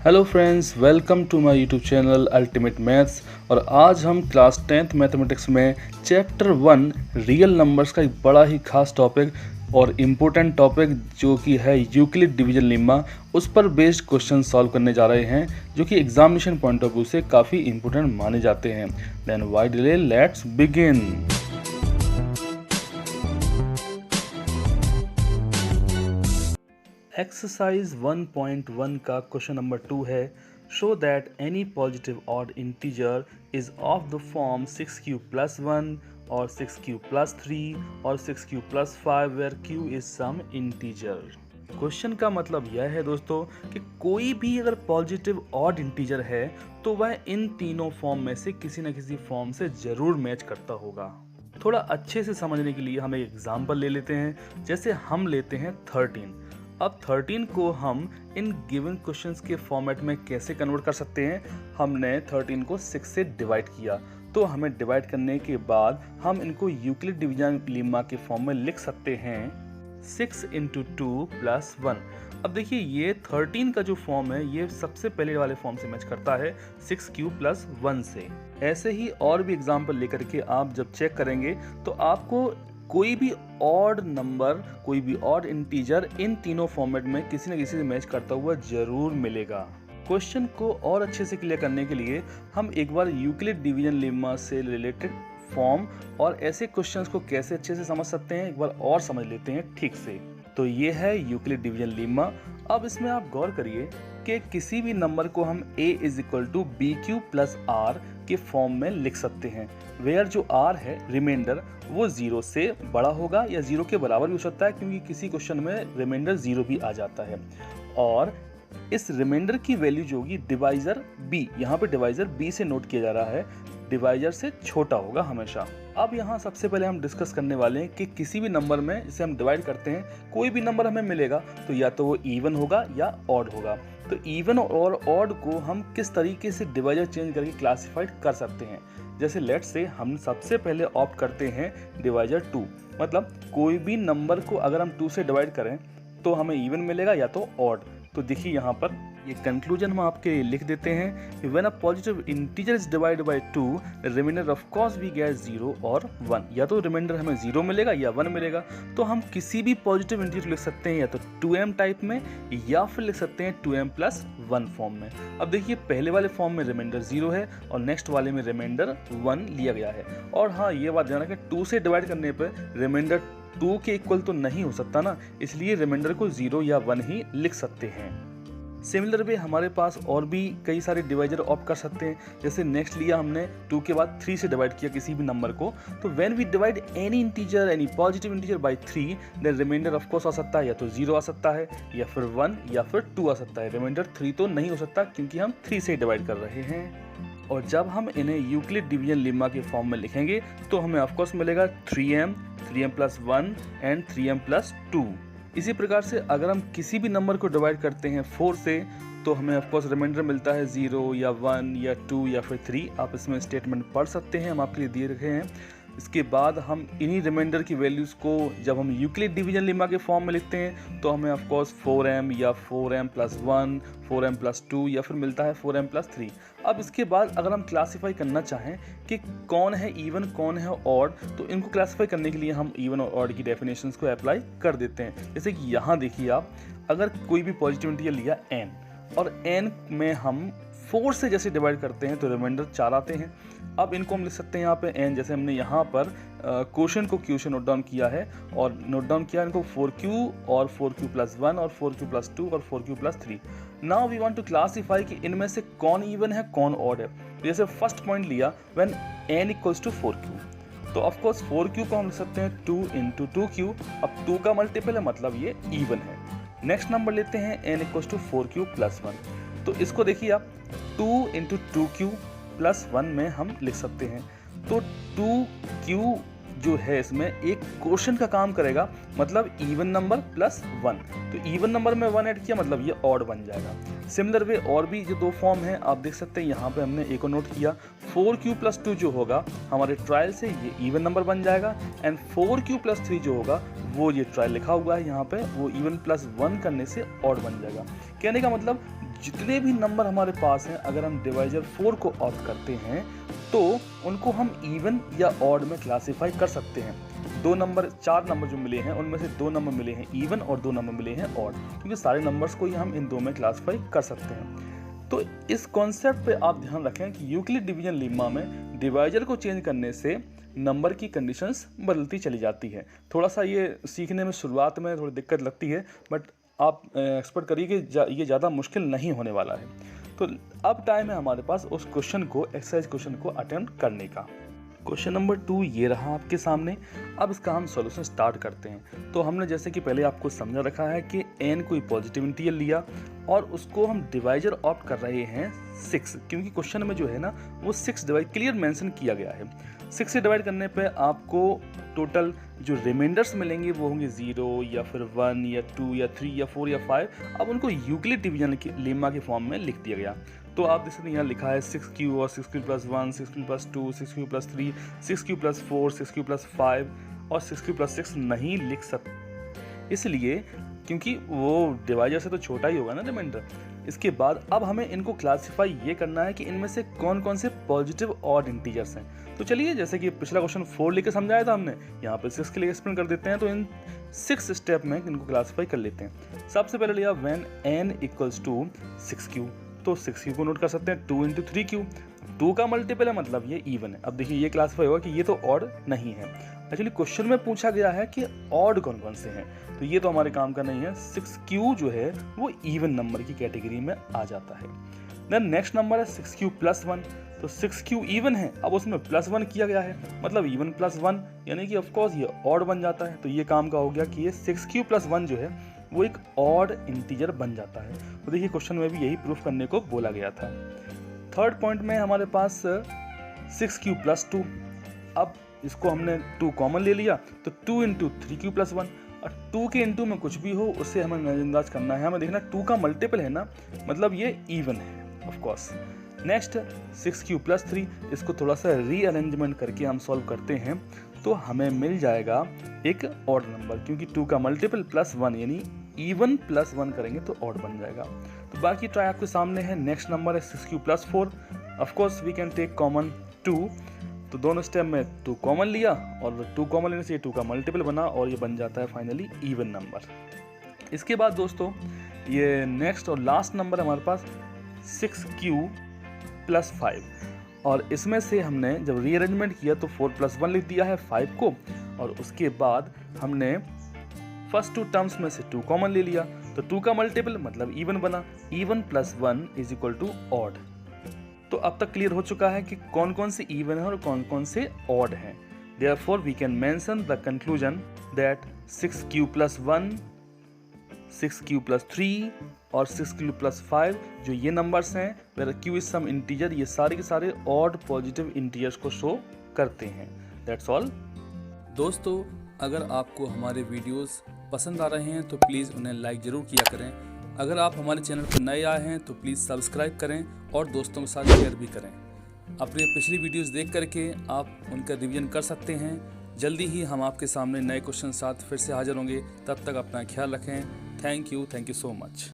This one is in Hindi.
Hello friends, welcome to my YouTube channel ultimate maths. और आज हम क्लास 10th मैथमेटिक्स में चैप्टर 1 रियल नंबर्स का एक बड़ा ही खास टॉपिक और इम्पोर्टेंट टॉपिक जो कि है यूक्लिड डिवीजन लेम्मा, उस पर बेस्ड क्वेश्चन सॉल्व करने जा रहे हैं जो कि एग्जामिनेशन पॉइंट ऑफ व्यू से काफ़ी इंपॉर्टेंट माने जाते हैं। Then why delay, let's begin. Exercise 1.1 का क्वेश्चन नंबर 2 है, show that any positive odd integer is of the form 6q plus 1 और 6q plus 3 और 6q plus 5 where q is some integer. Question का मतलब यह है दोस्तों कि कोई भी अगर पॉजिटिव ऑड इंटीजर है तो वह इन तीनों फॉर्म में से किसी न किसी फॉर्म से जरूर मैच करता होगा। थोड़ा अच्छे से समझने के लिए हम एक एग्जाम्पल ले लेते हैं। जैसे हम लेते हैं 13। अब 13 को हम इन गिवन क्वेश्चंस के फॉर्मेट में कैसे कन्वर्ट कर सकते हैं। हमने 13 को 6 से डिवाइड किया, तो हमें डिवाइड करने के बाद हम इनको यूक्लिड डिवीजन लेम्मा के फॉर्म में लिख सकते हैं 6 × 2 + 1। अब देखिए ये 13 का जो फॉर्म है ये सबसे पहले वाले फॉर्म से मैच करता है 6q + 1 से। ऐसे ही और भी एग्जाम्पल लेकर के आप जब चेक करेंगे तो आपको कोई भी ऑड नंबर, कोई भी ऑड इंटीजर इन तीनों फॉर्मेट में किसी न किसी से मैच करता हुआ जरूर मिलेगा। क्वेश्चन को और अच्छे से क्लियर करने के लिए हम एक बार यूक्लिड डिवीजन लेम्मा से रिलेटेड फॉर्म और ऐसे क्वेश्चंस को कैसे अच्छे से समझ सकते हैं एक बार और समझ लेते हैं ठीक से। तो ये है यूक्लिड डिवीजन लेम्मा। अब इसमें आप गौर करिए कि किसी भी नंबर को हम a = bq + r के फॉर्म में लिख सकते हैं, वेयर जो r है रिमाइंडर वो 0 से बड़ा होगा या 0 के बराबर भी हो सकता है, क्योंकि किसी क्वेश्चन में रिमाइंडर 0 भी आ जाता है। और इस रिमाइंडर की वैल्यू जो होगी डिवाइजर b, यहाँ पे डिवाइजर b से नोट किया जा रहा है, डिवाइजर से छोटा होगा हमेशा। अब यहाँ सबसे पहले हम डिस्कस करने वाले हैं कि किसी भी नंबर में जिसे हम डिवाइड करते हैं कोई भी नंबर हमें मिलेगा तो या तो वो इवन होगा या ऑड होगा। तो इवन और ऑड को हम किस तरीके से डिवाइजर चेंज करके क्लासिफाइड कर सकते हैं। जैसे लेट्स से हम सबसे पहले ऑप्ट करते हैं डिवाइजर 2, मतलब कोई भी नंबर को अगर हम 2 से डिवाइड करें तो हमें इवन मिलेगा या तो ऑड। तो देखिए यहाँ पर ये कंक्लूजन हम आपके लिख देते हैं, when a positive integer is divided by 2 remainder of course we get 0 और 1। या तो रिमाइंडर हमें 0 मिलेगा या 1 मिलेगा। तो हम किसी भी पॉजिटिव इंटीजर लिख सकते हैं या तो 2m टाइप में या फिर लिख सकते हैं 2m + 1 फॉर्म में। अब देखिए पहले वाले फॉर्म में रिमाइंडर 0 है और नेक्स्ट वाले में रिमाइंडर 1 लिया गया है। और हाँ, ये बात ध्यान रखें 2 से डिवाइड करने पर रिमाइंडर 2 के इक्वल तो नहीं हो सकता ना, इसलिए रिमाइंडर को 0 या 1 ही लिख सकते हैं। सिमिलर वे हमारे पास और भी कई सारे डिवाइजर ऑप्ट कर सकते हैं। जैसे नेक्स्ट लिया हमने 2 के बाद 3 से डिवाइड किया किसी भी नंबर को, तो when we divide any integer, any positive integer by 3 then remainder of course आ सकता है या तो 0 आ सकता है या फिर 1 या फिर 2 आ सकता है। रिमाइंडर 3 तो नहीं हो सकता क्योंकि हम 3 से डिवाइड कर रहे हैं। और जब हम इन्हें यूक्लिड डिवीजन लेम्मा के फॉर्म में लिखेंगे तो हमें ऑफकोर्स मिलेगा 3m, 3m + 1 एंड 3m + 2। इसी प्रकार से अगर हम किसी भी नंबर को डिवाइड करते हैं 4 से तो हमें ऑफकोर्स रिमाइंडर मिलता है 0 या 1 या 2 या फिर 3। आप इसमें स्टेटमेंट पढ़ सकते हैं, हम आपके लिए दिए रखे हैं। इसके बाद हम इन्हीं रिमाइंडर की वैल्यूज़ को जब हम यूक्लिड डिवीजन लेम्मा के फॉर्म में लिखते हैं तो हमें ऑफकोर्स 4m या 4m + 1, 4m + 2 या फिर मिलता है 4m + 3। अब इसके बाद अगर हम क्लासीफाई करना चाहें कि कौन है इवन कौन है ऑड, तो इनको क्लासीफाई करने के लिए हम इवन और ऑड की डेफिनेशंस को अप्लाई कर देते हैं। जैसे कि यहाँ देखिए आप, अगर कोई भी पॉजिटिव इंटीजर लिया n और n में हम 4 से जैसे डिवाइड करते हैं तो रिमाइंडर 4 आते हैं। अब इनको हम लिख सकते हैं यहाँ पे n, जैसे हमने यहाँ पर क्वेश्चन को q से नोट डाउन किया है और नोट डाउन किया इनको 4q और 4q + 1 और 4q + 2 और 4q + 3। Now we want to classify कि इनमें से कौन इवन है कौन ऑड है। जैसे फर्स्ट पॉइंट लिया व्हेन n = 4q, तो ऑफकोर्स 4q को हम लिख सकते हैं 2 × 2q। अब 2 का मल्टीपल है मतलब ये इवन है। नेक्स्ट नंबर लेते हैं n = 4q + 1, तो इसको देखिए आप 2 × 2q + 1 में हम लिख सकते हैं। तो 2q जो है इसमें एक क्वेश्चन का काम करेगा, मतलब इवन नंबर + 1। तो इवन नंबर में 1 ऐड किया मतलब ये ऑड बन जाएगा। सिमिलर वे और भी जो 2 फॉर्म हैं आप देख सकते हैं, यहाँ पे हमने एक को नोट किया 4q + 2 जो होगा हमारे ट्रायल से ये इवन नंबर बन जाएगा एंड 4q + 3 जो होगा वो ये ट्रायल लिखा हुआ है यहाँ पे, वो इवन + 1 करने से ऑड बन जाएगा। कहने का मतलब जितने भी नंबर हमारे पास हैं, अगर हम डिवाइजर 4 को ऑप्ट करते हैं तो उनको हम इवन या ऑड में क्लासीफाई कर सकते हैं। 4 नंबर जो मिले हैं उनमें से 2 नंबर मिले हैं इवन और 2 नंबर मिले हैं ऑड, क्योंकि सारे नंबर्स को ही हम इन 2 में क्लासीफाई कर सकते हैं। तो इस कॉन्सेप्ट पे आप ध्यान रखें कि यूक्लिड डिवीजन लेम्मा में डिवाइजर को चेंज करने से नंबर की कंडीशंस बदलती चली जाती है। थोड़ा सा ये सीखने में शुरुआत में थोड़ी दिक्कत लगती है, बट आप एक्सपेक्ट करिए कि ये ज़्यादा मुश्किल नहीं होने वाला है। तो अब टाइम है हमारे पास उस क्वेश्चन को, एक्सरसाइज क्वेश्चन को अटेम्प्ट करने का। क्वेश्चन नंबर 2 ये रहा आपके सामने। अब इसका हम सॉल्यूशन स्टार्ट करते हैं। तो हमने जैसे कि पहले आपको समझा रखा है कि n कोई पॉजिटिव इंटीजर लिया और उसको हम डिवाइजर ऑप्ट कर रहे हैं 6, क्योंकि क्वेश्चन में जो है ना वो 6 डिवाइड क्लियर मेंशन किया गया है। 6 से डिवाइड करने पे आपको टोटल जो रिमाइंडर्स मिलेंगे वो होंगे 0 या फिर 1 या 2 या 3 या 4 या 5। अब उनको यूक्लिड डिवीजन लेम्मा के फॉर्म में लिख दिया गया। तो आप देख सकते हैं यहाँ लिखा है 6q और 6q + 1, 6q + 2, 6q + 3, 6q + 4, 6q + 5 और 6q + 6 नहीं लिख सकते, इसलिए क्योंकि वो डिवाइजर से तो छोटा ही होगा ना रिमाइंडर। इसके बाद अब हमें इनको क्लासीफाई ये करना है कि इनमें से कौन कौन से पॉजिटिव ऑड इंटीजर्स हैं। तो चलिए, जैसे कि पिछला क्वेश्चन 4 लेके समझाया था हमने, यहाँ पे 6 के लिए एक्सप्लेन कर देते हैं। तो इन 6 स्टेप में इनको क्लासीफाई कर लेते हैं। सबसे पहले लिया व्हेन n = 6q, तो 6q को नोट कर सकते हैं 2 × 3q। 2 का मल्टीपल है मतलब ये इवन है। अब देखिए ये क्लासीफाई होगा कि ये तो ऑड नहीं है। एक्चुअली क्वेश्चन में पूछा गया है कि ऑड कौन कौन से हैं, तो ये तो हमारे काम का नहीं है। 6q जो है वो इवन नंबर की कैटेगरी में आ जाता है। देन नेक्स्ट नंबर है 6q + 1, तो 6q इवन है, अब उसमें +1 किया गया है मतलब इवन +1, यानी कि ऑफकोर्स ये ऑड बन जाता है। तो ये काम का हो गया कि ये 6q + 1 जो है वो एक ऑड इंटीजर बन जाता है। तो देखिए क्वेश्चन में भी यही प्रूफ करने को बोला गया था। थर्ड पॉइंट में हमारे पास 6q + 2, अब इसको हमने 2 कॉमन ले लिया तो 2 × 3q + 1, और 2 के इंटू में कुछ भी हो उससे हमें नजरअंदाज करना है। हमें देखना 2 का मल्टीपल है ना, मतलब ये इवन है ऑफ कोर्स। नेक्स्ट 6q + 3, इसको थोड़ा सा रीअरेंजमेंट करके हम सॉल्व करते हैं तो हमें मिल जाएगा एक ऑड नंबर, क्योंकि 2 का मल्टीपल +1 यानी इवन +1 करेंगे तो ऑड बन जाएगा। तो बाकी ट्राई आपके सामने है। नेक्स्ट नंबर है 6q + 4, of course we can take common 2, तो दोनों स्टेप में 2 कॉमन लिया और 2 कॉमन लेने से ये 2 का मल्टीपल बना और ये बन जाता है फाइनली इवन नंबर। इसके बाद दोस्तों ये नेक्स्ट और लास्ट नंबर है हमारे पास 6q + 5, और इसमें से हमने जब रीअरेंजमेंट किया तो 4 + 1 लिख दिया है 5 को, और उसके बाद हमने फर्स्ट 2 टर्म्स में से 2 कॉमन ले लिया तो 2 का मल्टीपल मतलब इवन बना, इवन + 1 = ऑड। तो अब तक क्लियर हो चुका है कि कौन कौन से इवन है और कौन कौन से ऑड हैं। Therefore we can mention the conclusion that 6q + 1, 6q + 3 और 6q + 5 जो ये नंबर्स हैं where q is some integer, ये सारे के सारे ऑड पॉजिटिव इंटीजर्स को शो करते हैं। That's all। दोस्तों, अगर आपको हमारे वीडियोस पसंद आ रहे हैं तो प्लीज़ उन्हें लाइक ज़रूर किया करें। अगर आप हमारे चैनल पर नए आए हैं तो प्लीज़ सब्सक्राइब करें और दोस्तों के साथ शेयर भी करें। अपने पिछली वीडियोस देख करके आप उनका रिवीजन कर सकते हैं। जल्दी ही हम आपके सामने नए क्वेश्चन साथ फिर से हाजिर होंगे। तब तक अपना ख्याल रखें। Thank you so much.